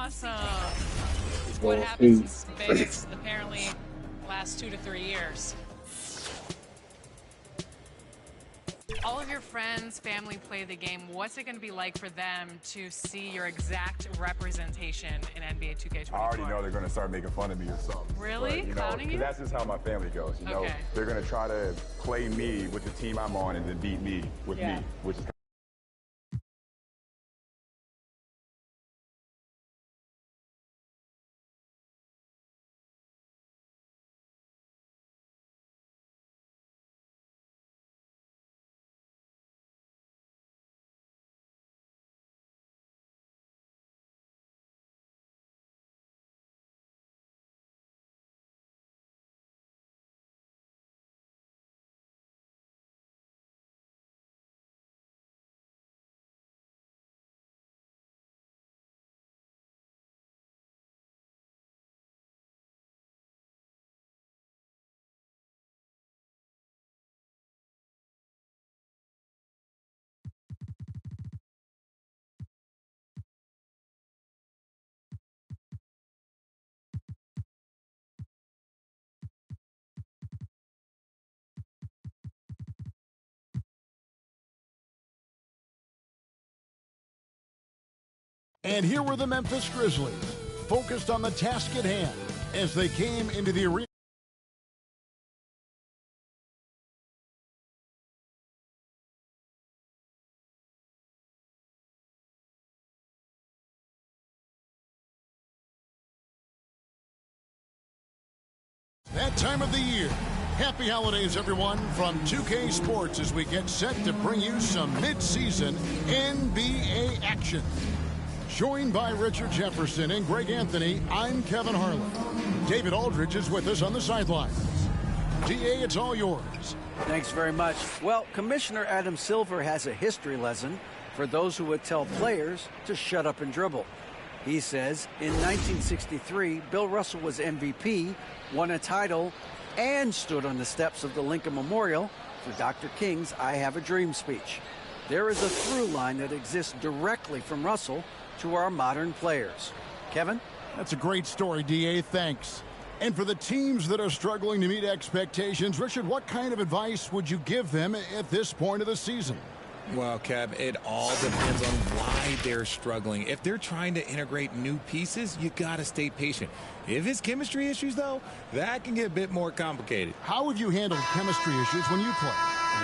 Awesome. What happens in space apparently lasts 2 to 3 years. All of your friends, family play the game. What's it going to be like for them to see your exact representation in NBA 2K24? I already know they're going to start making fun of me or something. Really? But, Clowning you? That's just how my family goes. You know, they're going to try to play me with the team I'm on and then beat me with me, which is And here were the Memphis Grizzlies, focused on the task at hand as they came into the arena. That time of the year. Happy holidays, everyone, from 2K Sports as we get set to bring you some mid-season NBA action. Joined by Richard Jefferson and Greg Anthony, I'm Kevin Harlan. David Aldridge is with us on the sidelines. DA, it's all yours. Thanks very much. Well, Commissioner Adam Silver has a history lesson for those who would tell players to shut up and dribble. He says in 1963, Bill Russell was MVP, won a title, and stood on the steps of the Lincoln Memorial for Dr. King's I Have a Dream speech. There is a through line that exists directly from Russell to our modern players. Kevin? That's a great story, DA. Thanks. And for the teams that are struggling to meet expectations, Richard, what kind of advice would you give them at this point of the season? Well, Kev, it all depends on why they're struggling. If they're trying to integrate new pieces, you got to stay patient. If it's chemistry issues, though, that can get a bit more complicated. How would you handle chemistry issues when you play?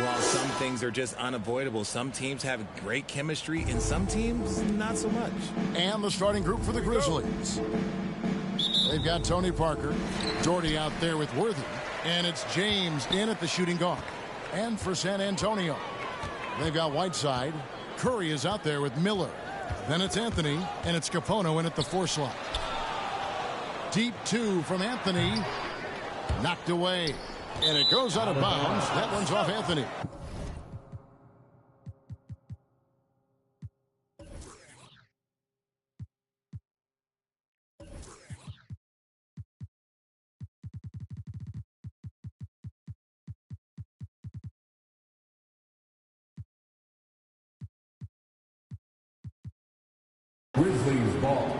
Well, some things are just unavoidable. Some teams have great chemistry, and some teams, not so much. And the starting group for the Grizzlies. They've got Tony Parker, Daugherty out there with Worthy, and it's James in at the shooting guard. And for San Antonio, they've got Whiteside. Curry is out there with Miller. Then it's Anthony, and it's Kapono in at the 4 slot. Deep 2 from Anthony. Knocked away. And it goes out of bounds. That one's off Anthony. Grizzlies ball.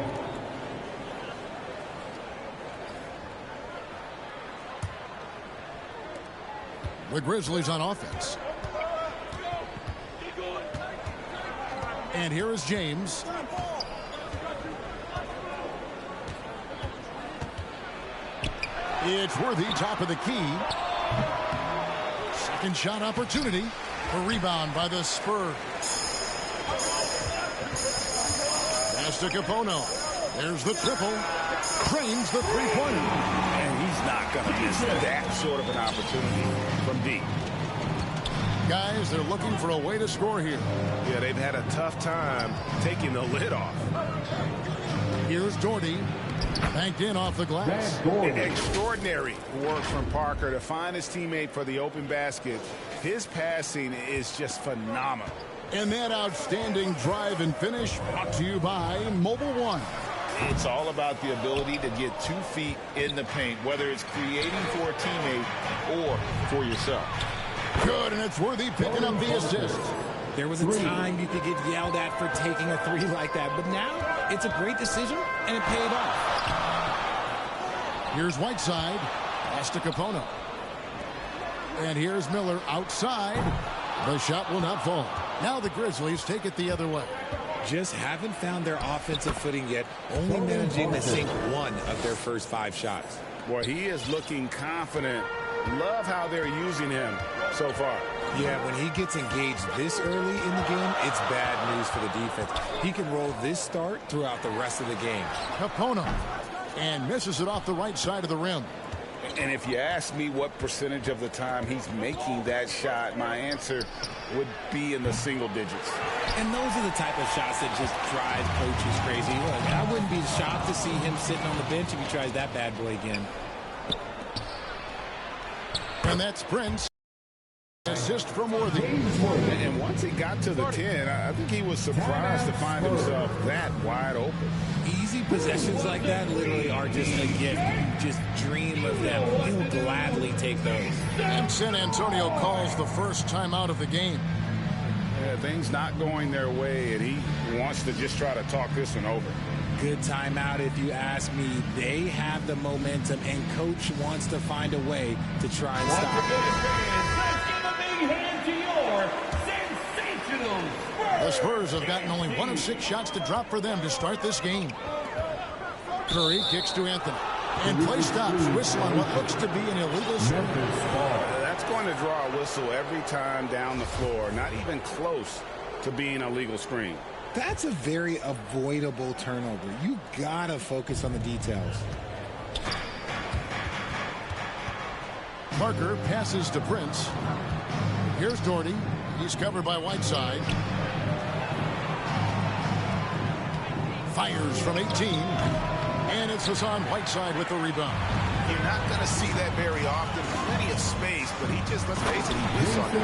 The Grizzlies on offense. And here is James. It's Worthy, top of the key. Second shot opportunity. A rebound by the Spurs. Pass to Kapono. There's the triple. Cranes the three-pointer. And he's not going to miss that sort of an opportunity from deep. Guys, they're looking for a way to score here. Yeah, they've had a tough time taking the lid off. Here's Daugherty. Banked in off the glass. Extraordinary work from Parker to find his teammate for the open basket. His passing is just phenomenal. And that outstanding drive and finish brought to you by Mobile One. It's all about the ability to get 2 feet in the paint, whether it's creating for a teammate or for yourself. Good, and it's Worthy picking up the assist. There was a time you could get yelled at for taking a 3 like that, but now It's a great decision, and it paid off. Here's Whiteside. Pass to Kapono. And here's Miller outside. The shot will not fall. Now the Grizzlies take it the other way. Just haven't found their offensive footing yet, only managing to sink one of their first 5 shots. Well, he is looking confident. Love how they're using him so far. Yeah, when he gets engaged this early in the game, it's bad news for the defense. He can roll this start throughout the rest of the game. Kapono. And misses it off the right side of the rim. And if you ask me what percentage of the time he's making that shot, my answer would be in the single digits. And those are the type of shots that just drive coaches crazy. Look, I wouldn't be shocked to see him sitting on the bench if he tries that bad boy again. And that's Prince. Assist from Worthy. And once he got to the 10, I think he was surprised to find himself that wide open. Easy possessions like that literally are just a gift. You just dream of them. He'll gladly take those. And San Antonio calls the first timeout of the game. Yeah, things not going their way, and he wants to just try to talk this one over. Good timeout if you ask me. They have the momentum, and Coach wants to find a way to try and stop it. The Spurs have gotten only 1 of 6 shots to drop for them to start this game. Curry kicks to Anthony. And play stops. Whistle on what looks to be an illegal swing. That's going to draw a whistle every time down the floor. Not even close to being a legal screen. That's a very avoidable turnover. You gotta focus on the details. Parker passes to Prince. Here's Daugherty. He's covered by Whiteside. Fires from 18. And it's Hassan Whiteside with the rebound. You're not going to see that very often. Plenty of space, but he just, let's face it, he hits on it.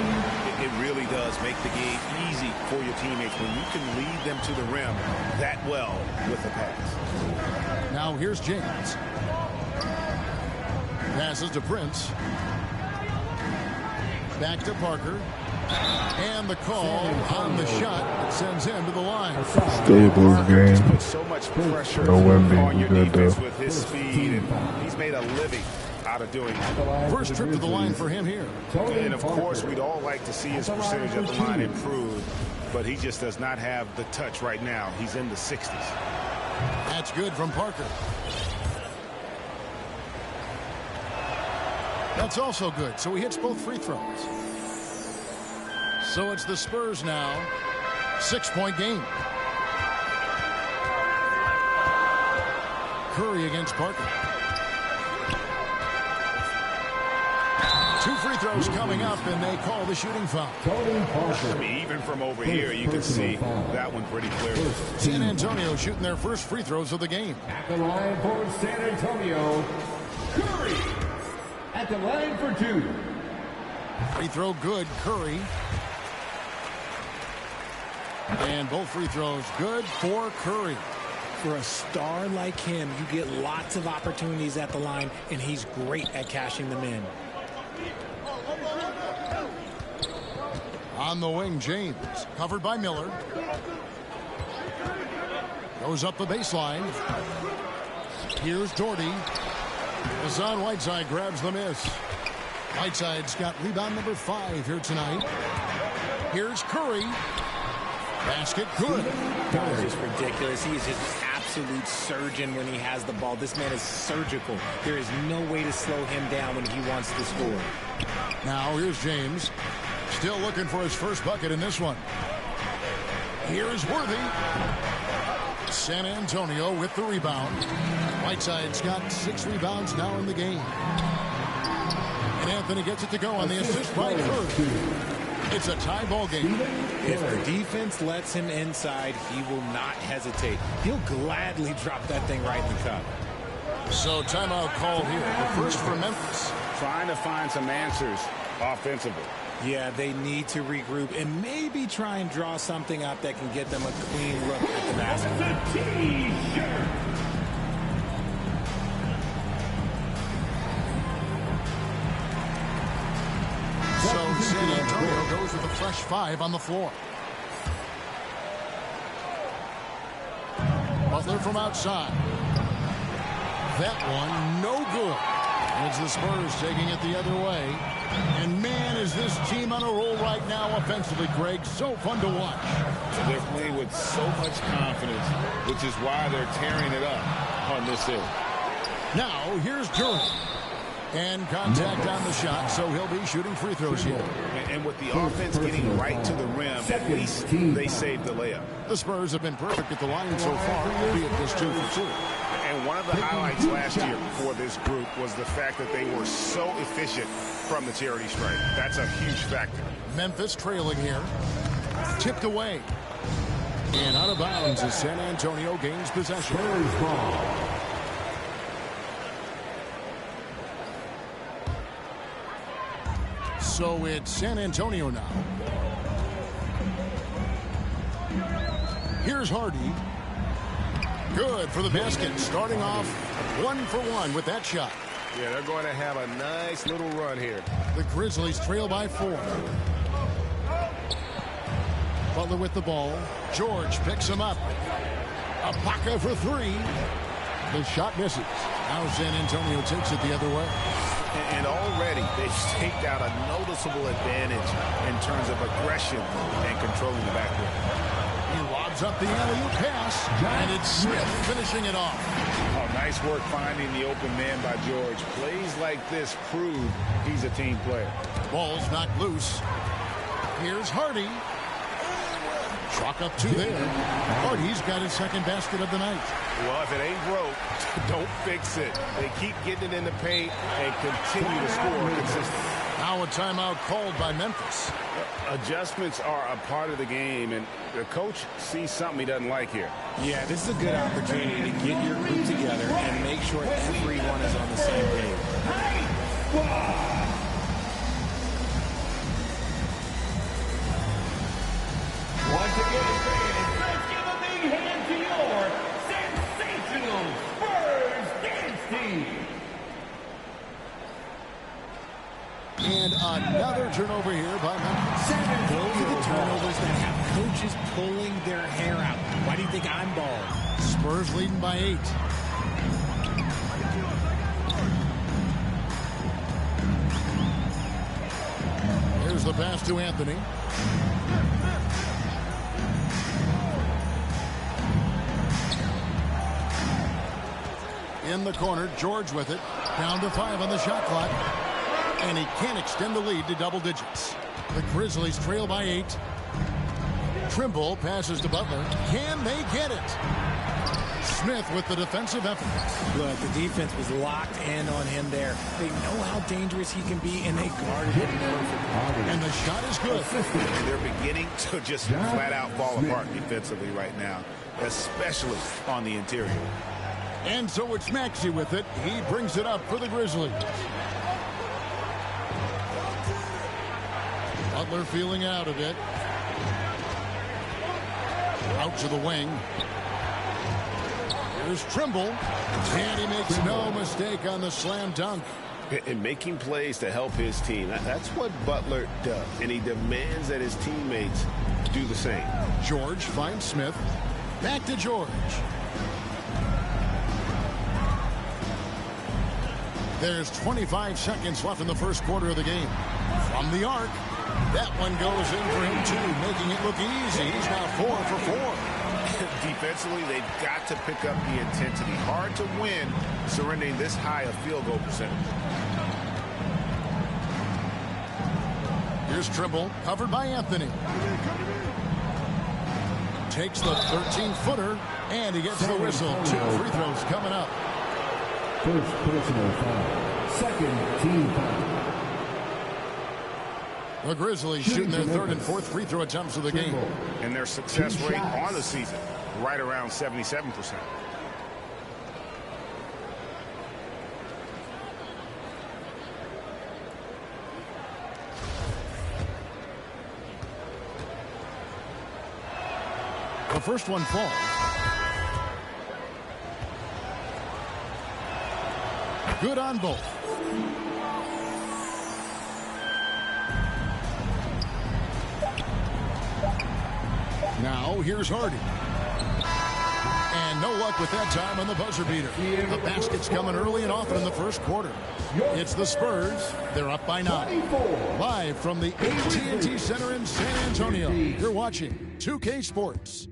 It really does make the game easy for your teammates when you can lead them to the rim that well with the pass. Now here's James. Passes to Prince. Back to Parker. And the call on the shot that sends him to the line. Stable game. Put so much pressure No Wemby, on your good defense though. with his speed, and he's made a living out of doing that. First trip to the line for him here. And of course, we'd all like to see his percentage at the line improve, but he just does not have the touch right now. He's in the 60s. That's good from Parker. That's also good, so he hits both free throws. So it's the Spurs now. 6-point game. Curry against Parker. 2 free throws coming up, and they call the shooting foul. I mean, even from over here, you can see that one pretty clearly. San Antonio shooting their first free throws of the game. At the line for San Antonio, Curry. At the line for 2. Free throw good, Curry. And both free throws good for Curry. For a star like him, you get lots of opportunities at the line, and he's great at cashing them in. On the wing, James. Covered by Miller. Goes up the baseline. Here's Daugherty. Hassan Whiteside grabs the miss. Whiteside's got rebound number 5 here tonight. Here's Curry. Basket good. That was just ridiculous. He is just an absolute surgeon when he has the ball. This man is surgical. There is no way to slow him down when he wants to score. Now here's James. Still looking for his first bucket in this one. Here's Worthy. San Antonio with the rebound. Whiteside's got 6 rebounds now in the game. And Anthony gets it to go on the assist by Curry. It's a tie ball game. If the defense lets him inside, he will not hesitate. He'll gladly drop that thing right in the cup. So timeout called here. The first for Memphis. Trying to find some answers offensively. Yeah, they need to regroup and maybe try and draw something up that can get them a clean look at the basket. So San Antonio goes with a fresh 5 on the floor. A Butler from outside. That one, no good. It's the Spurs taking it the other way. And, man, is this team on a roll right now offensively, Greg. So fun to watch. So they're playing with so much confidence, which is why they're tearing it up on this end. Now, here's Durant. And contact on the shot, so he'll be shooting free throws here. And with the offense getting right to the rim, at least they saved the layup. The Spurs have been perfect at the line so far, albeit just 2 for 2. And one of the highlights last year for this group was the fact that they were so efficient from the charity stripe. That's a huge factor. Memphis trailing here. Tipped away. And out of bounds as San Antonio gains possession. So it's San Antonio now. Here's Hardy. Good for the basket. Starting off 1 for 1 with that shot. Yeah, they're going to have a nice little run here. The Grizzlies trail by 4. Butler with the ball. George picks him up. Ibaka for 3. The shot misses. Now San Antonio takes it the other way. And already they've staked out a noticeable advantage in terms of aggression and controlling the backcourt. He lobs up the alley-oop pass, and it's Smith finishing it off. Oh, nice work finding the open man by George. Plays like this prove he's a team player. Ball's knocked loose. Here's Hardy. Chalk up 2 there. Hardy's got his second basket of the night. Well, if it ain't broke, don't fix it. They keep getting it in the paint and continue to score consistently. Now a timeout called by Memphis. Adjustments are a part of the game, and the coach sees something he doesn't like here. Yeah, this is a good opportunity to get your group together and make sure everyone is on the same page. Once again, fans, let's give a big hand to your sensational Spurs dance team. And another turnover here by Memphis. Those are the turnovers that have coaches pulling their hair out. Why do you think I'm bald? Spurs leading by 8. Here's the pass to Anthony. In the corner, George with it. Down to 5 on the shot clock. And he can't extend the lead to double digits. The Grizzlies trail by 8. Trimble passes to Butler. Can they get it? Smith with the defensive effort. Look, the defense was locked in on him there. They know how dangerous he can be, and they guarded him perfectly. And the shot is good. They're beginning to just flat out fall apart defensively right now, especially on the interior. And so it's Maxey with it. He brings it up for the Grizzlies. Butler feeling out of it. Out to the wing. Here's Trimble. And he makes no mistake on the slam dunk. And making plays to help his team. That's what Butler does. And he demands that his teammates do the same. George finds Smith. Back to George. There's 25 seconds left in the first quarter of the game. From the arc. That one goes in for him, too, making it look easy. He's now 4 for 4. Defensively, they've got to pick up the intensity. Hard to win surrendering this high a field goal percentage. Here's Trimble, covered by Anthony. Takes the 13-footer, and he gets the whistle. 2 free throws coming up. First personal foul. Second team foul. The Grizzlies shooting their 3rd and 4th free throw attempts of the game. And their success rate on the season, right around 77%. The first one falls. Good on both. Now, here's Hardy. And no luck with that time on the buzzer beater. The basket's coming early and often in the first quarter. It's the Spurs. They're up by 9. Live from the AT&T Center in San Antonio, you're watching 2K Sports.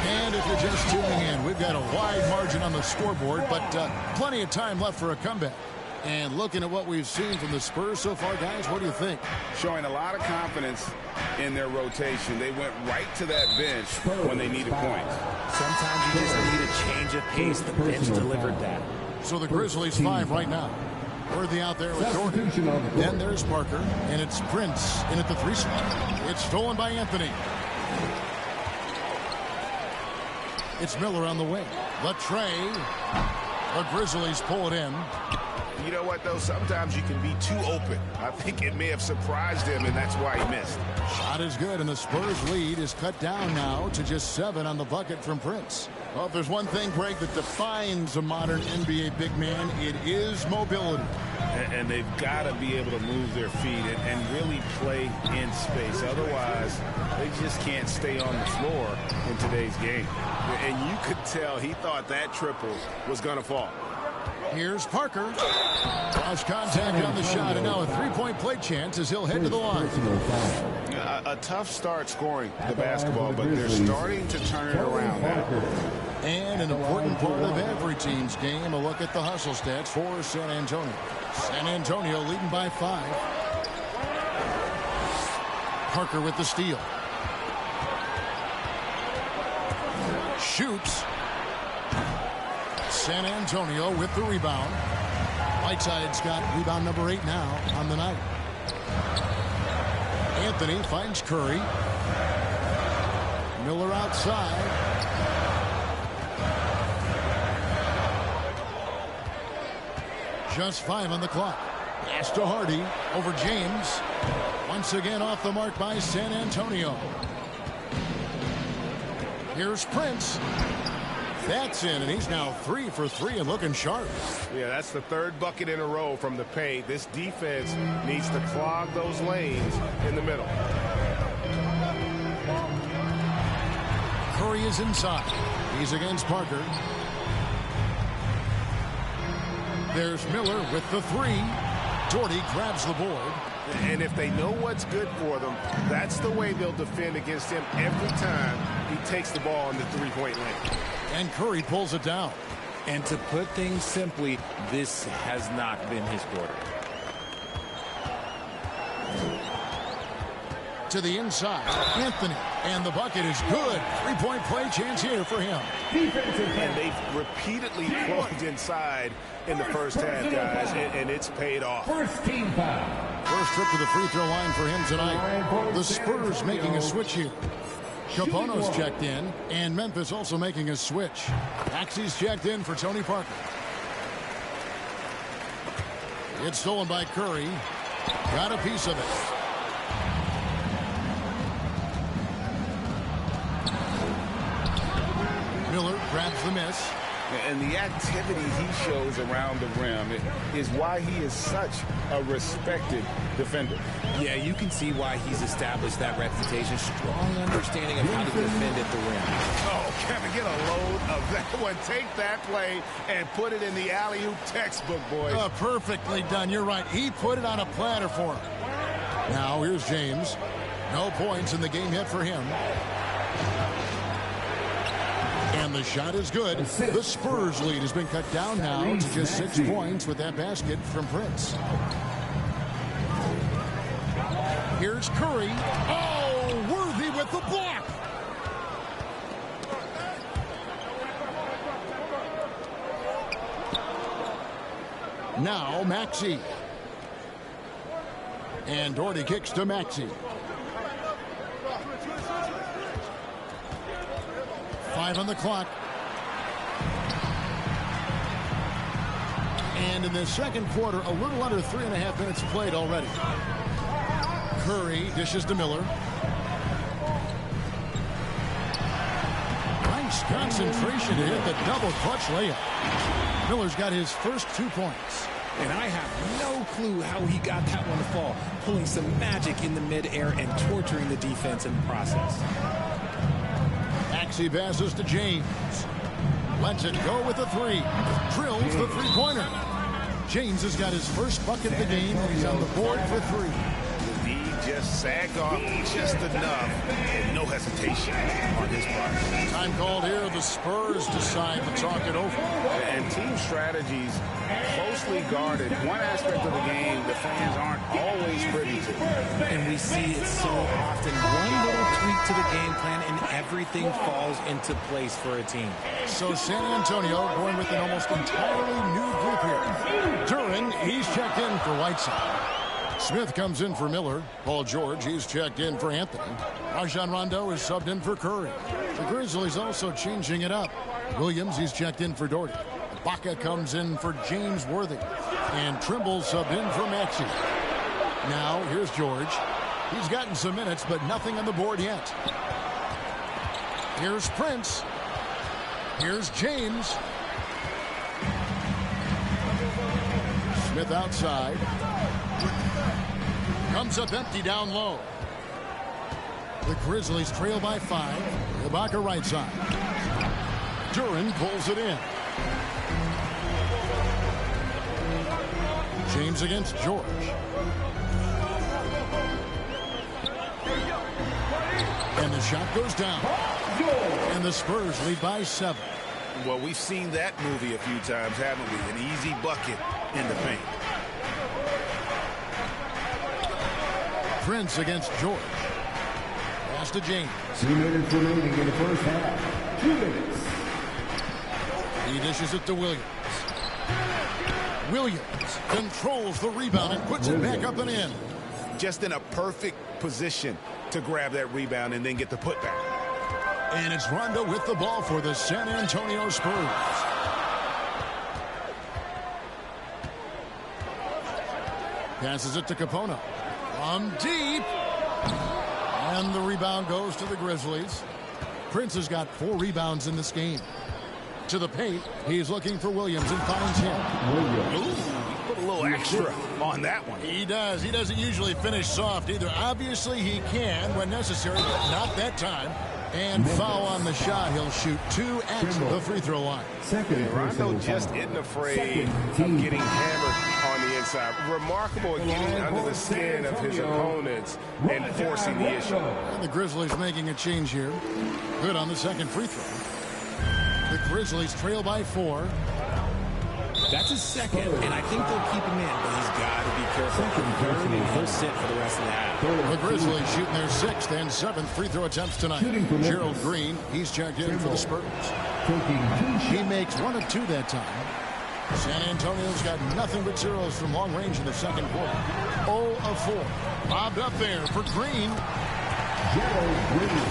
And if you're just tuning in, we've got a wide margin on the scoreboard, but plenty of time left for a comeback. And looking at what we've seen from the Spurs so far, guys, what do you think? Showing a lot of confidence in their rotation. They went right to that bench when they needed points. Sometimes you just need a change of pace. The bench delivered that. So the Grizzlies 5 right now. Worthy out there with Daugherty. Then there's Parker, and it's Prince in at the 3 spot. It's stolen by Anthony. It's Miller on the wing. The tray. The Grizzlies pull it in. You know what, though? Sometimes you can be too open. I think it may have surprised him, and that's why he missed. Shot is good, and the Spurs lead is cut down now to just 7 on the bucket from Prince. Well, if there's one thing, Greg, that defines a modern NBA big man, it is mobility. And they've got to be able to move their feet and really play in space. Otherwise, they just can't stay on the floor in today's game. And you could tell he thought that triple was going to fall. Here's Parker. Cross contact on the shot, and now a 3-point play chance as he'll head to the line. A tough start scoring the basketball, but they're starting to turn it around now. And an important part of every team's game, a look at the hustle stats for San Antonio. San Antonio leading by 5. Parker with the steal. Shoots. San Antonio with the rebound. Whiteside's got rebound number 8 now on the night. Anthony finds Curry. Miller outside. Just 5 on the clock. Pass to Hardy over James. Once again off the mark by San Antonio. Here's Prince. That's in, and he's now 3 for 3 and looking sharp. Yeah, that's the 3rd bucket in a row from the paint. This defense needs to clog those lanes in the middle. Curry is inside. He's against Parker. There's Miller with the 3. Daugherty grabs the board. And if they know what's good for them, that's the way they'll defend against him every time he takes the ball in the 3-point lane. And Curry pulls it down. And to put things simply, this has not been his quarter. To the inside, Anthony, and the bucket is good. 3-point play chance here for him. And they've repeatedly closed inside in the first half, guys, and it's paid off. First team foul. First trip to the free throw line for him tonight. The Spurs making a switch here. Kapono's checked in, and Memphis also making a switch. Maxey's checked in for Tony Parker. It's stolen by Curry. Got a piece of it. Miller grabs the miss. And the activity he shows around the rim is why he is such a respected defender. Yeah, you can see why he's established that reputation. Strong understanding of how to defend at the rim. Oh, Kevin, get a load of that one. Take that play and put it in the alley-oop textbook, boys. Perfectly done. You're right. He put it on a platter for him. Now here's James. No points in the game yet for him. And the shot is good. The Spurs lead has been cut down now to just 6 points with that basket from Prince. Here's Curry. Oh, Worthy with the block. Now Maxey. And Daugherty kicks to Maxey. 5 on the clock. And in the second quarter, a little under 3.5 minutes played already. Curry dishes to Miller. Nice concentration to hit the double clutch layup. Miller's got his first 2 points. And I have no clue how he got that one to fall, pulling some magic in the midair and torturing the defense in the process. Maxey passes to James. Lets it go with the three. Drills the three-pointer. James has got his first bucket of the game, and he's on the board for 3. He just sagged off just enough, and no hesitation on his part. Time called here. The Spurs decide to talk it over. And team strategies closely guarded. One aspect of the game the fans aren't always privy to. And we see it so often. One little tweak to the game plan and everything falls into place for a team. So San Antonio going with an almost entirely new group here. Duran, he's checked in for Whiteside. Smith comes in for Miller. Paul George, he's checked in for Anthony. Rajon Rondo is subbed in for Curry. The Grizzlies also changing it up. Williams, he's checked in for Daugherty. Baca comes in for James Worthy. And Trimble subbed in for Maxey. Now, here's George. He's gotten some minutes, but nothing on the board yet. Here's Prince. Here's James. Smith outside. Comes up empty down low. The Grizzlies trail by 5. Ibaka right side. Duran pulls it in. James against George. And the shot goes down. And the Spurs lead by 7. Well, we've seen that movie a few times, haven't we? An easy bucket in the paint. Prince against George. Pass to James. 2 minutes remaining in the first half. 2 minutes. He dishes it to Williams. Williams controls the rebound and puts it back up and in. Just in a perfect position to grab that rebound and then get the putback. And it's Rondo with the ball for the San Antonio Spurs. Passes it to Kapono. From deep. And the rebound goes to the Grizzlies. Prince has got 4 rebounds in this game. To the paint, he's looking for Williams and finds him. Ooh, he put a little extra on that one. He does. He doesn't usually finish soft either. Obviously, he can when necessary, but not that time. And foul on the shot. He'll shoot 2 at the free throw line. Rondo just isn't afraid of getting hammered on the inside. Remarkable at getting under the skin of his opponents and forcing the issue. And the Grizzlies making a change here. Good on the second free throw. The Grizzlies trail by 4. That's his second, and I think they'll keep him in, but he's got to be careful. He'll sit for the rest of the half. The Grizzlies shooting their 6th and 7th free throw attempts tonight. Gerald Green, he's checked in for the Spurs. He makes 1 of 2 that time. San Antonio's got nothing but zeros from long range in the second quarter. 0 of 4. Bobbed up there for Green. Gerald Green.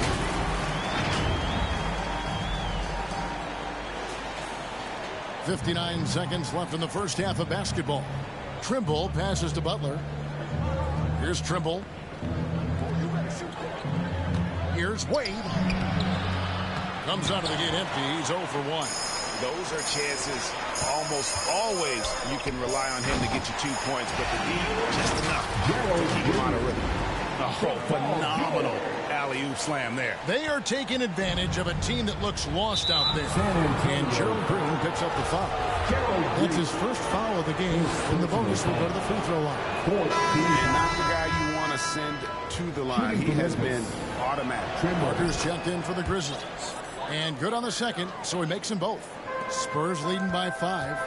59 seconds left in the first half of basketball. Trimble passes to Butler. Here's Trimble. Here's Wade. Comes out of the gate empty. He's 0 for 1. Those are chances almost always you can rely on him to get you 2 points, but the D just enough to keep him on a rhythm. Oh, phenomenal alley-oop slam there. They are taking advantage of a team that looks lost out there. And Gerald Green picks up the foul. That's his first foul of the game, and the bonus will go to the free throw line. And not the guy you want to send to the line. He has been automatic. Parker's checked in for the Grizzlies. And good on the second, so he makes them both. Spurs leading by 5.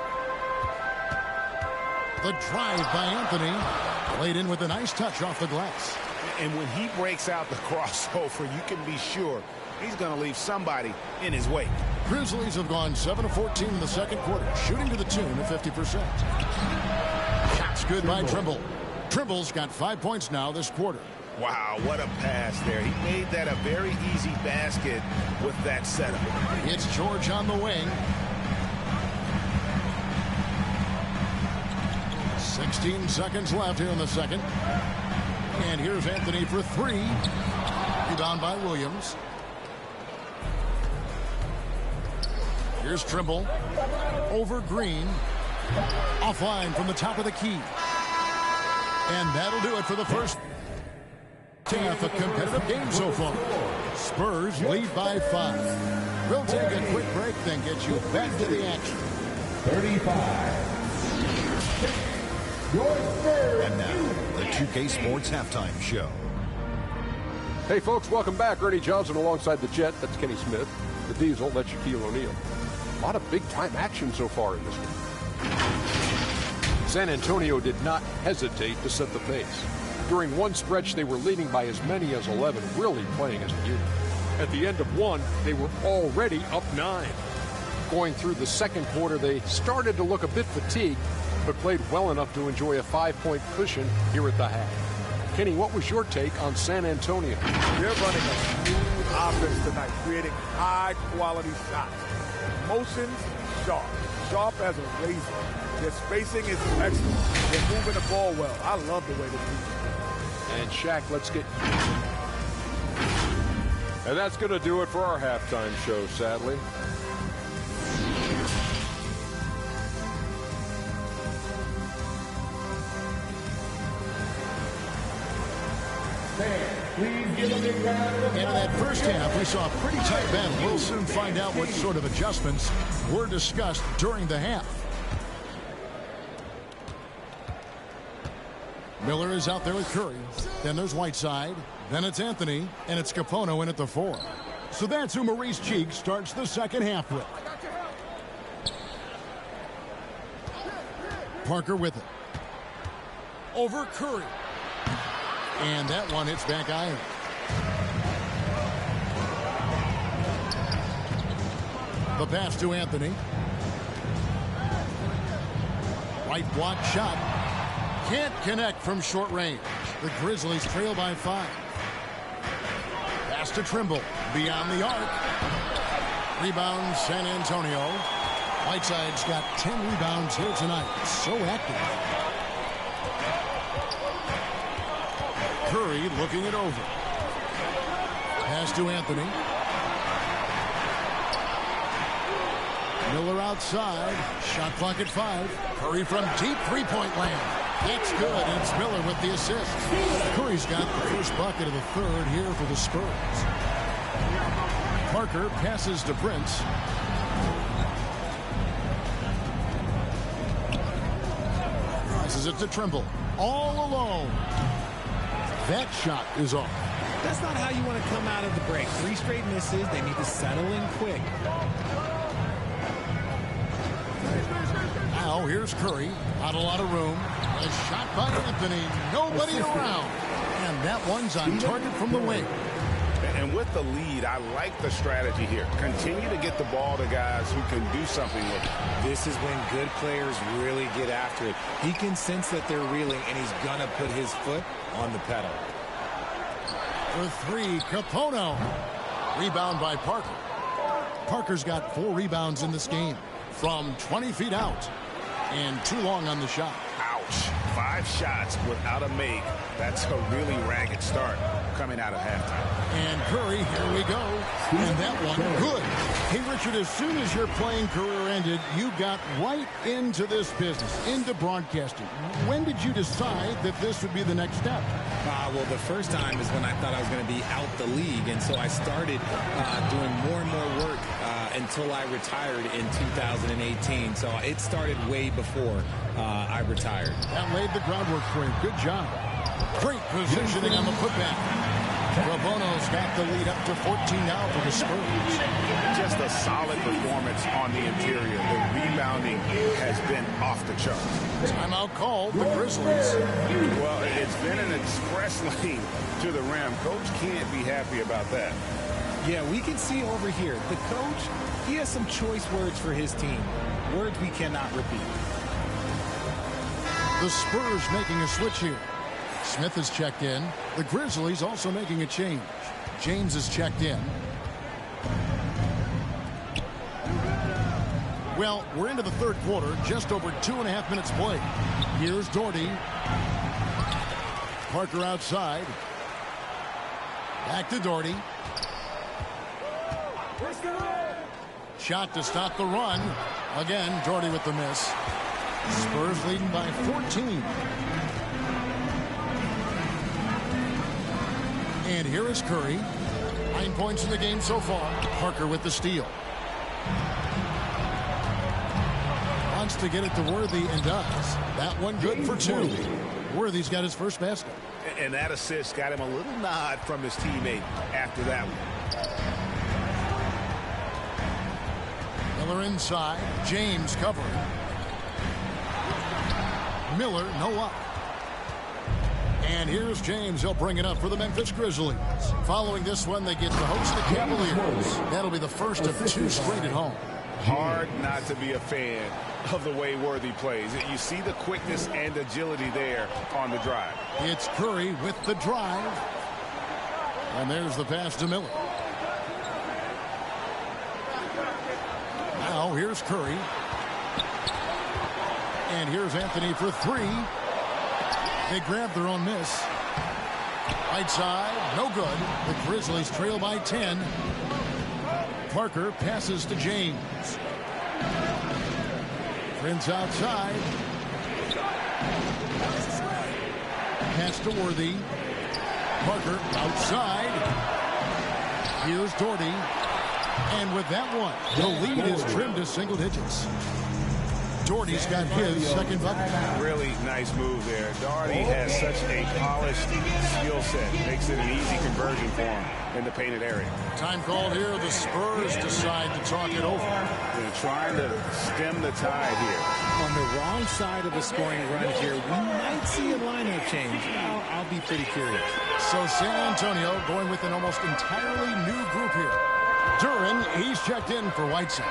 The drive by Anthony. Laid in with a nice touch off the glass. And when he breaks out the crossover, you can be sure he's going to leave somebody in his wake. Grizzlies have gone 7 of 14 in the second quarter, shooting to the tune of 50%. Shots good by Trimble. Trimble's got 5 points now this quarter. Wow, what a pass there. He made that a very easy basket with that setup. It's George on the wing. 16 seconds left here in the second. And here's Anthony for three. Rebound by Williams. Here's Trimble. Over Green. Offline from the top of the key. And that'll do it for the first half. A competitive game so far. Spurs lead by 5. We'll take a quick break, then get you back to the action. 35. And now, the 2K Sports Halftime Show. Hey, folks, welcome back. Ernie Johnson alongside the Jet. That's Kenny Smith. The Diesel, that's Shaquille O'Neal. A lot of big-time action so far in this one. San Antonio did not hesitate to set the pace. During one stretch, they were leading by as many as 11, really playing as a unit. At the end of one, they were already up 9. Going through the second quarter, they started to look a bit fatigued, but played well enough to enjoy a 5-point cushion here at the half. Kenny, what was your take on San Antonio? They're running a smooth offense tonight, creating high-quality shots. Motions, sharp. Sharp as a razor. Their spacing is excellent. They're moving the ball well. I love the way they move. And Shaq, let's get... And that's going to do it for our halftime show, sadly. And in that first half, we saw a pretty tight battle. We'll soon find out what sort of adjustments were discussed during the half. Miller is out there with Curry. Then there's Whiteside. Then it's Anthony. And it's Kapono in at the 4. So that's who Maurice Cheek starts the second half with. Parker with it. Over Curry. And that one hits back iron. The pass to Anthony. Right block shot. Can't connect from short range. The Grizzlies trail by 5. Pass to Trimble. Beyond the arc. Rebound San Antonio. Whiteside's got 10 rebounds here tonight. So active. Curry looking it over. Pass to Anthony. Miller outside. Shot clock at 5. Curry from deep three-point land. That's good, and it's Miller with the assist. Curry's got the first bucket of the third here for the Spurs. Parker passes to Prince. Passes it to Trimble. All alone. That shot is off. That's not how you want to come out of the break. 3 straight misses. They need to settle in quick. Now here's Curry. Not a lot of room. A shot by Anthony. Nobody around. And that one's on target from the wing. And with the lead, I like the strategy here. Continue to get the ball to guys who can do something with it. This is when good players really get after it. He can sense that they're reeling, and he's going to put his foot on the pedal. For 3, Kapono. Rebound by Parker. Parker's got 4 rebounds in this game. From 20 feet out. And too long on the shot. Ouch. 5 shots without a make. That's a really ragged start coming out of halftime. And Curry, here we go. And that one, good. Hey, Richard, as soon as your playing career ended, you got right into this business, into broadcasting. When did you decide that this would be the next step? Well, the first time is when I thought I was going to be out the league, and so I started doing more and more work until I retired in 2018. So it started way before I retired. That laid the groundwork for him. Good job. Great positioning on the putback. Kapono's got the lead up to 14 now for the Spurs. Just a solid performance on the interior. The rebounding has been off the charts. Timeout called, the Grizzlies. Well, it's been an express lane to the rim. Coach can't be happy about that. Yeah, we can see over here. The coach, he has some choice words for his team. Words we cannot repeat. The Spurs making a switch here. Smith is checked in. The Grizzlies also making a change. James is checked in. Well, we're into the third quarter, just over 2.5 minutes played. Here's Daugherty. Parker outside. Back to Daugherty. Shot to stop the run. Again, Daugherty with the miss. Spurs leading by 14. And here is Curry. 9 points in the game so far. Parker with the steal. Wants to get it to Worthy and does. That one good for 2. Worthy's got his first basket. And that assist got him a little nod from his teammate after that one. Miller inside. James covering. Miller, no up. And here's James. He'll bring it up for the Memphis Grizzlies. Following this one, they get to host the Cavaliers. That'll be the first of 2 straight at home. Hard not to be a fan of the way Worthy plays. You see the quickness and agility there on the drive. It's Curry with the drive. And there's the pass to Miller. Now here's Curry. And here's Anthony for 3. They grab their own miss. Right side, no good. The Grizzlies trail by 10. Parker passes to James. Prince outside. Pass to Worthy. Parker outside. Here's Daugherty. And with that one, the lead is trimmed to single digits. Daugherty's got his second bucket. Really nice move there. Daugherty has such a polished skill set. Makes it an easy conversion for him in the painted area. Time called here. The Spurs decide to talk it over. They're trying to stem the tide here. On the wrong side of a scoring run here, we might see a lineup change. I'll be pretty curious. So San Antonio going with an almost entirely new group here. Duran, he's checked in for Whiteside.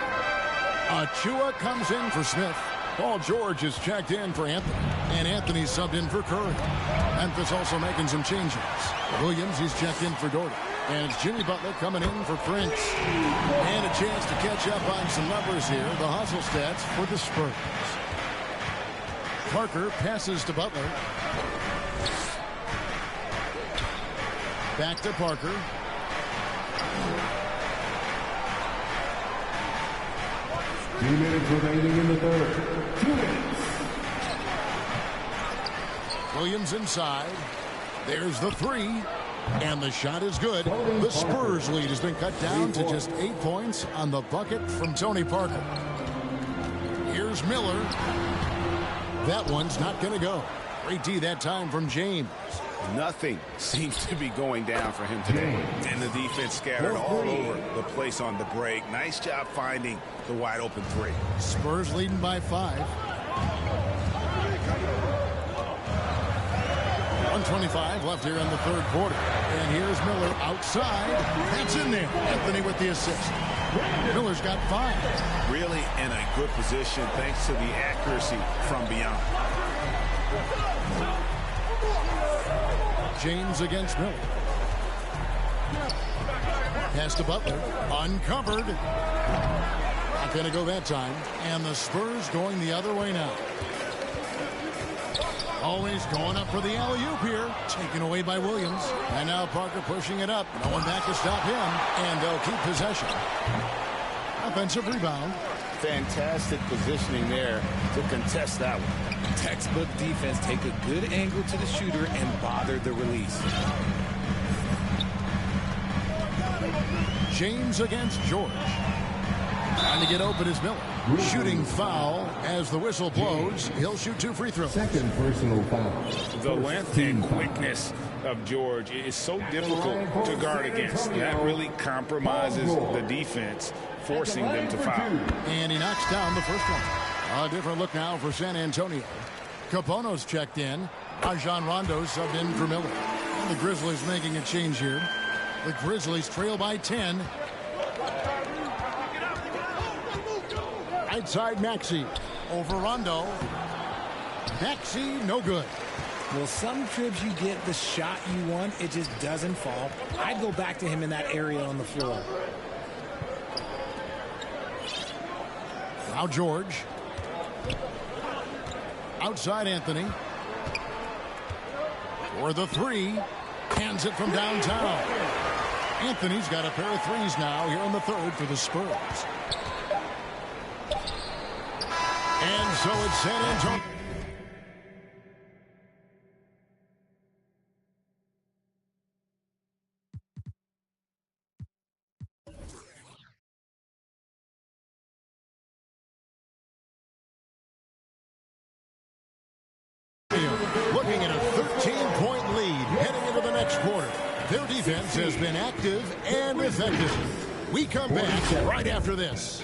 Achua comes in for Smith. Paul George is checked in for Anthony. And Anthony subbed in for Curry. Memphis also making some changes. Williams, he's checked in for Daugherty. And it's Jimmy Butler coming in for Prince. And a chance to catch up on some numbers here. The hustle stats for the Spurs. Parker passes to Butler. Back to Parker. Two minutes remaining in the third. 2 minutes. Williams inside. There's the 3. And the shot is good. The Spurs lead has been cut down to just 8 points on the bucket from Tony Parker. Here's Miller. That one's not going to go. Great D that time from James. Nothing seems to be going down for him today. And the defense scattered all over the place on the break. Nice job finding the wide open 3. Spurs leading by 5. 1:25 left here in the third quarter. And here's Miller outside. That's in there. Anthony with the assist. Miller's got 5. Really in a good position thanks to the accuracy from beyond. James against Miller. Pass to Butler. Uncovered. Not going to go that time. And the Spurs going the other way now. Always going up for the alley-oop here. Taken away by Williams. And now Parker pushing it up. No one back to stop him. And they'll keep possession. Offensive rebound. Fantastic positioning there to contest that one. Textbook defense. Take a good angle to the shooter and bother the release. James against George. Trying to get open is Miller. Shooting foul as the whistle blows. He'll shoot 2 free throws. Second personal foul. The length and quickness of George is so difficult to guard against. That really compromises the defense, forcing them to foul. And he knocks down the first one. A different look now for San Antonio. Kapono's checked in. Rajon Rondo subbed in for Miller. And the Grizzlies making a change here. The Grizzlies trail by 10. Right side Maxey. Over Rondo. Maxey, no good. Well, some trips you get the shot you want, it just doesn't fall. I'd go back to him in that area on the floor. Now George. Outside Anthony. For the three. Hands it from downtown. Anthony's got a pair of threes now here in the third for the Spurs. And so it's San Antonio. Looking at a 13-point lead heading into the next quarter. Their defense has been active and effective. We come back right after this.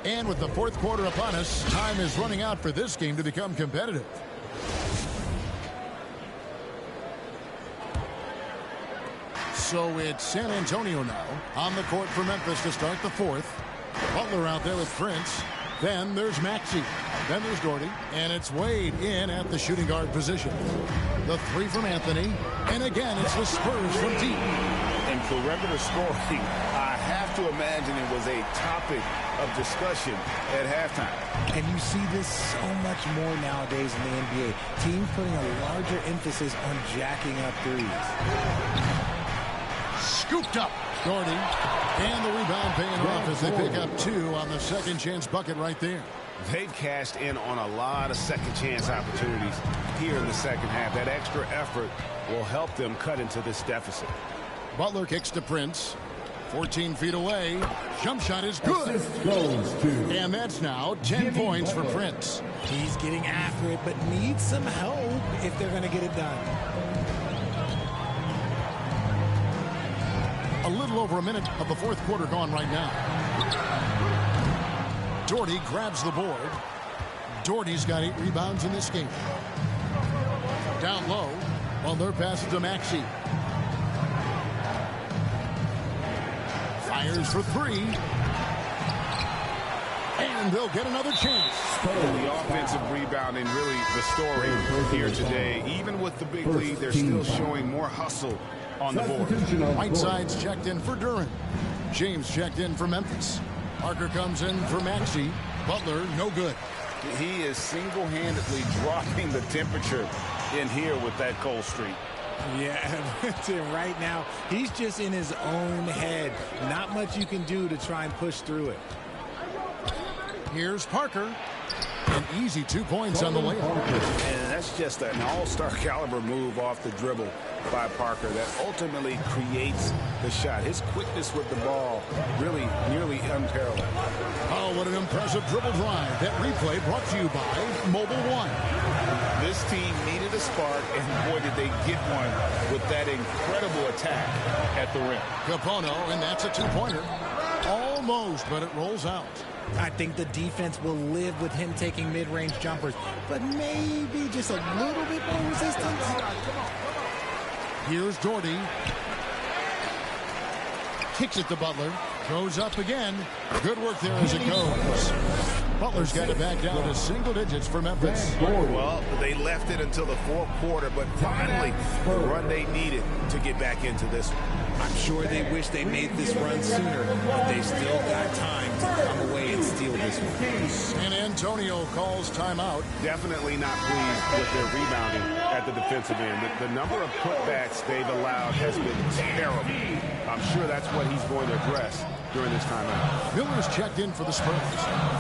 And with the fourth quarter upon us, time is running out for this game to become competitive. So it's San Antonio now on the court for Memphis to start the fourth. Butler out there with Prince. Then there's Maxey. Then there's Daugherty. And it's Wade in at the shooting guard position. The three from Anthony. And again, it's the Spurs from deep. And for regular scoring, I have to imagine it was a topic of discussion at halftime. And you see this so much more nowadays in the NBA. Teams putting a larger emphasis on jacking up threes. Scooped up. Daugherty. And the rebound paying off as they pick up two on the second chance bucket right there. They've cashed in on a lot of second chance opportunities here in the second half. That extra effort will help them cut into this deficit. Butler kicks to Prince. 14 feet away. Jump shot is good. And that's now 10 points for Prince. He's getting after it, but needs some help if they're going to get it done. A little over a minute of the fourth quarter gone right now. Daugherty grabs the board. Daugherty's got 8 rebounds in this game. Down low. Butler passes to Maxey. Fires for three. And they'll get another chance. The offensive rebounding really the story here today. Even with the big lead, they're still showing more hustle on the board. Whiteside's checked in for Duren. James checked in for Memphis. Parker comes in for Maxey. Butler, no good. He is single-handedly dropping the temperature in here with that cold streak. Yeah, right now, he's just in his own head. Not much you can do to try and push through it. Here's Parker. An easy 2 points on the layup. And that's just an all-star caliber move off the dribble by Parker that ultimately creates the shot. His quickness with the ball really nearly unparalleled. Oh, what an impressive dribble drive. That replay brought to you by Mobile One. This team needed a spark, and boy, did they get one with that incredible attack at the rim. Kapono, and that's a 2-pointer. Almost, but it rolls out. I think the defense will live with him taking mid-range jumpers, but maybe just a little bit more resistance. Here's Daugherty. Kicks it to Butler. Goes up again. Good work there as it goes. Butler's got it back down to single digits for Memphis. Well, they left it until the fourth quarter, but finally the run they needed to get back into this one. I'm sure they wish they made this run sooner, but they still got time to come away and steal this one. San Antonio calls timeout. Definitely not pleased with their rebounding at the defensive end. The number of putbacks they've allowed has been terrible. I'm sure that's what he's going to address during this timeout. Miller's checked in for the Spurs.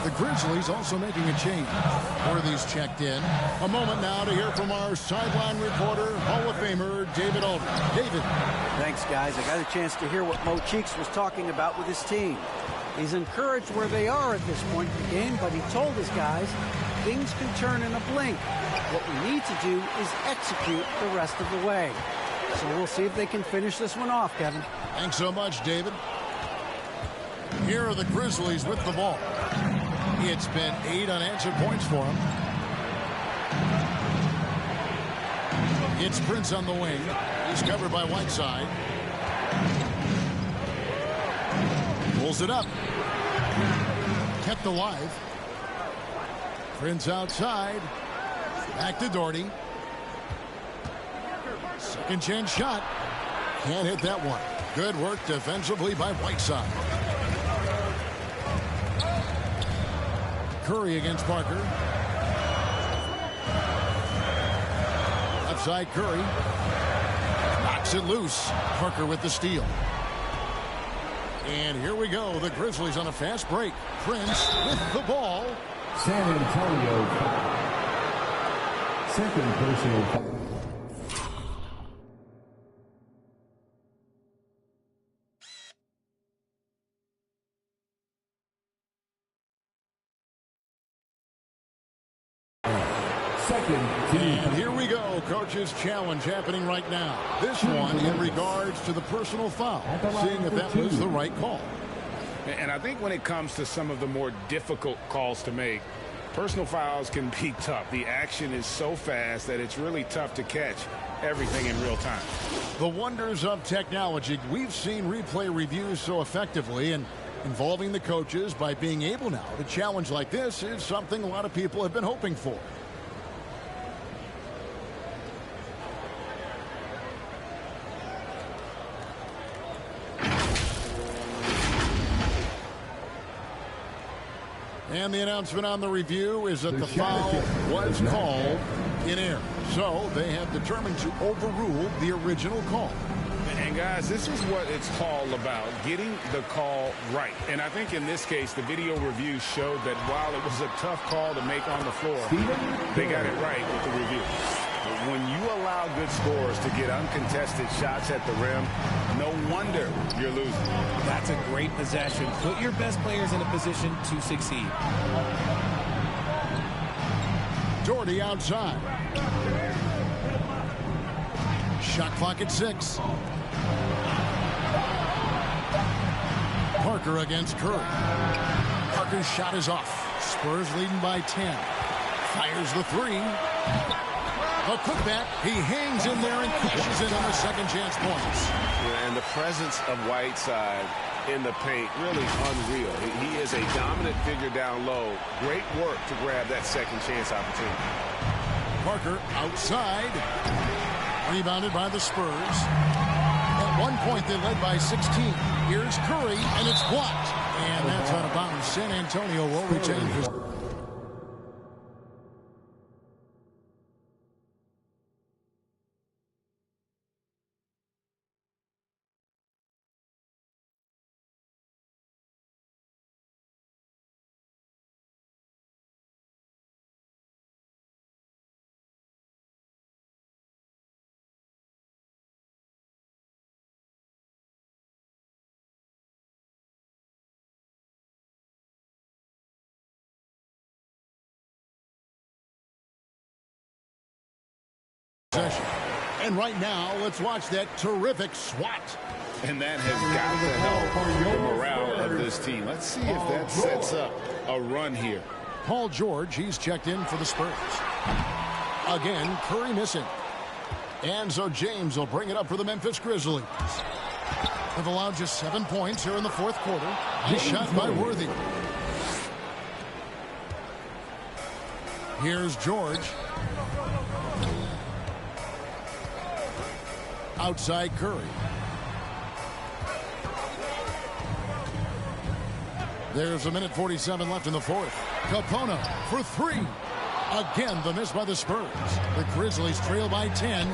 The Grizzlies also making a change. Worthy's checked in. A moment now to hear from our sideline reporter, Hall of Famer David Aldridge. David. Thanks, guys. I got a chance to hear what Mo Cheeks was talking about with his team. He's encouraged where they are at this point in the game, but he told his guys things can turn in a blink. What we need to do is execute the rest of the way. So we'll see if they can finish this one off, Kevin. Thanks so much, David. Here are the Grizzlies with the ball. It's been 8 unanswered points for them. It's Prince on the wing. He's covered by Whiteside. Pulls it up. kept alive. Prince outside. Back to Daugherty. Second chance shot. Can't hit that one. Good work defensively by Whiteside. Curry against Parker. Outside Curry. Knocks it loose. Parker with the steal. And here we go. The Grizzlies on a fast break. Prince with the ball. San Antonio foul. Second personal foul. And here we go. Coach's challenge happening right now. This one in regards to the personal foul. Seeing if that was the right call. And I think when it comes to some of the more difficult calls to make, personal fouls can be tough. The action is so fast that it's really tough to catch everything in real time. The wonders of technology. We've seen replay reviews so effectively, and involving the coaches by being able now to challenge like this is something a lot of people have been hoping for. And the announcement on the review is that the foul was called in error. So they have determined to overrule the original call. And guys, this is what it's all about, getting the call right. And I think in this case, the video review showed that while it was a tough call to make on the floor, they got it right with the review. When you allow good scorers to get uncontested shots at the rim, no wonder you're losing. That's a great possession. Put your best players in a position to succeed. Daugherty outside. Shot clock at 6. Parker against Curry. Parker's shot is off. Spurs leading by 10. Fires the 3. A putback. He hangs in there and cashes in on the second chance points. Yeah, and the presence of Whiteside in the paint really unreal. He is a dominant figure down low. Great work to grab that second chance opportunity. Parker outside. Rebounded by the Spurs. At one point they led by 16. Here's Curry, and it's blocked. And that's out of bounds. San Antonio will retain his. And right now, let's watch that terrific swat. And that has got to help the morale of this team. Let's see if that sets up a run here. Paul George, he's checked in for the Spurs. Again, Curry missing. And so James will bring it up for the Memphis Grizzlies. They've allowed just 7 points here in the fourth quarter. Nice shot by Worthy. Here's George. Outside Curry. There's 1:47 left in the fourth. Kapono for 3. Again, the miss by the Spurs. The Grizzlies trail by 10.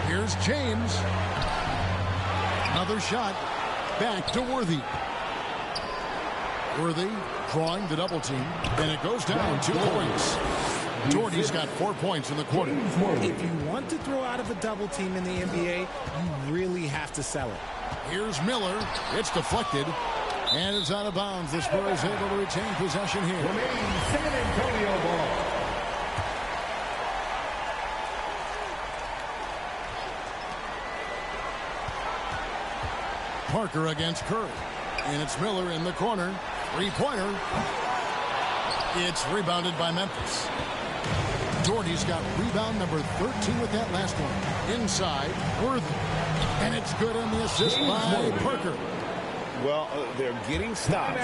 Here's James. Another shot. Back to Worthy. Worthy drawing the double team. And it goes down 2 points. Daugherty's got 4 points in the quarter. If you want to throw out of a double team in the NBA, you really have to sell it. Here's Miller. It's deflected. And it's out of bounds. The Spurs able to retain possession here. Remains San Antonio ball. Parker against Curry. And it's Miller in the corner. 3-pointer. It's rebounded by Memphis. Daugherty's got rebound number 13 with that last one. Inside, Worthy. And it's good on the assist by Parker. Well, they're getting stops,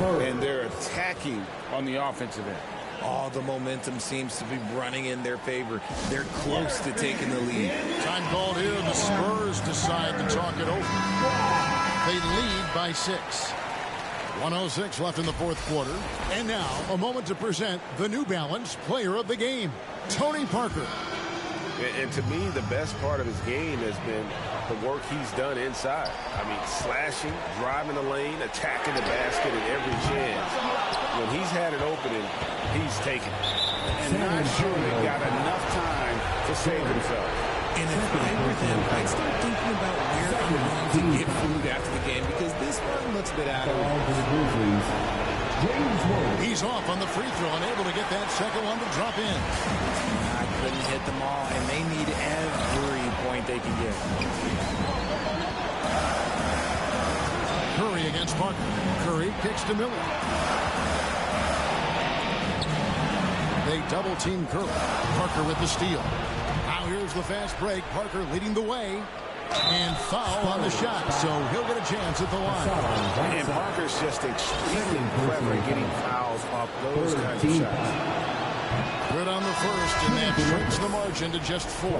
and they're attacking on the offensive end. All the momentum seems to be running in their favor. They're close to taking the lead. Time called here. The Spurs decide to talk it over. They lead by 6. 1:06 left in the fourth quarter. And now, a moment to present the New Balance Player of the Game, Tony Parker. And to me, the best part of his game has been the work he's done inside. I mean, slashing, driving the lane, attacking the basket at every chance. When he's had an opening, he's taken it. And not sure they got enough time to save himself. And if I were them, I'd start thinking about where I'm going to get food after the game, because this one looks a bit out of it. He's off on the free throw, unable to get that second one to drop in. I couldn't hit them all, and they need every point they can get. Curry against Parker. Curry kicks to Miller. They double-team Curry. Parker with the steal. Now here's the fast break. Parker leading the way. And foul on the shot, so he'll get a chance at the line. And Parker's just extremely clever at getting fouls off those kinds of shots. Good on the first, and that shrinks the margin to just 4.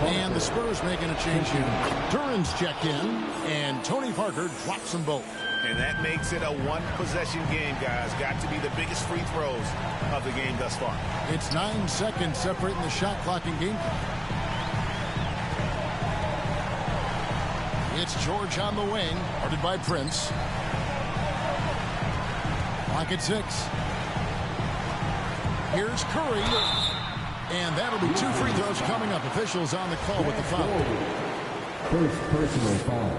And the Spurs making a change here. Duran's checked in, and Tony Parker drops them both. And that makes it a one-possession game, guys. Got to be the biggest free throws of the game thus far. It's 9 seconds separating the shot clock and game clock. It's George on the wing, guarded by Prince. Clock at 6. Here's Curry. And that'll be 2 free throws coming up. Officials on the call with the foul. First personal foul.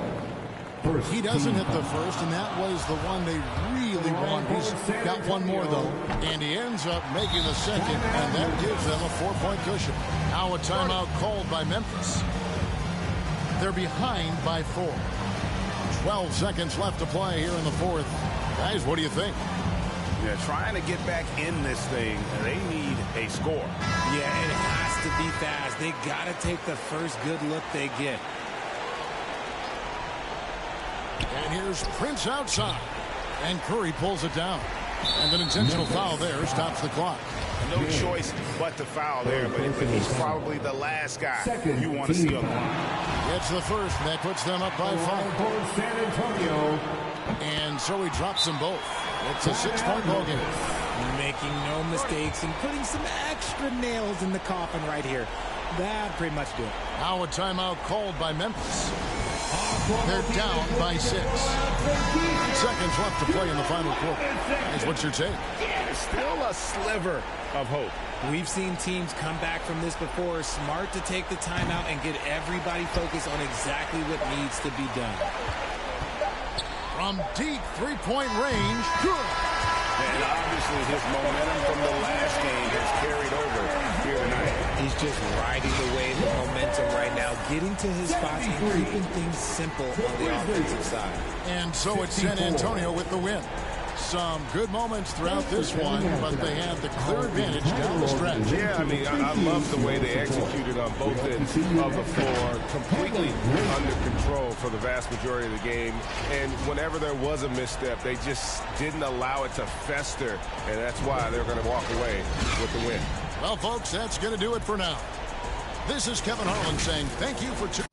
He doesn't hit the first, and that was the one they really want. He's got one more, though. And he ends up making the second, and that gives them a 4-point cushion. Now a timeout called by Memphis. They're behind by 4. 12 seconds left to play here in the fourth. Guys, what do you think? Yeah, trying to get back in this thing, they need a score. Yeah, it has to be fast. They got to take the first good look they get. And here's Prince outside. And Curry pulls it down. And an intentional foul there stops the clock. No choice but to foul there, but he's probably the last guy you want to see on the line. It's the first, and that puts them up by 5. San Antonio. And so he drops them both. It's a 6-point ball game. Making no mistakes and putting some extra nails in the coffin right here. That pretty much do it. Now a timeout called by Memphis. They're down by 6. 8 seconds left to play in the final quarter. Is what's your take? There's still a sliver of hope. We've seen teams come back from this before. Smart to take the timeout and get everybody focused on exactly what needs to be done. From deep 3-point range, good. And obviously his momentum from the last game has carried over here tonight. He's just riding the wave of momentum right now, getting to his spots and keeping things simple on the offensive side. And so it's San Antonio with the win. Some good moments throughout this one, but they had the clear advantage down the stretch. Yeah, I mean, I love the way they executed on both ends of the floor, completely under control for the vast majority of the game. And whenever there was a misstep, they just didn't allow it to fester, and that's why they're going to walk away with the win. Well, folks, that's going to do it for now. This is Kevin Harlan saying thank you for tuning in.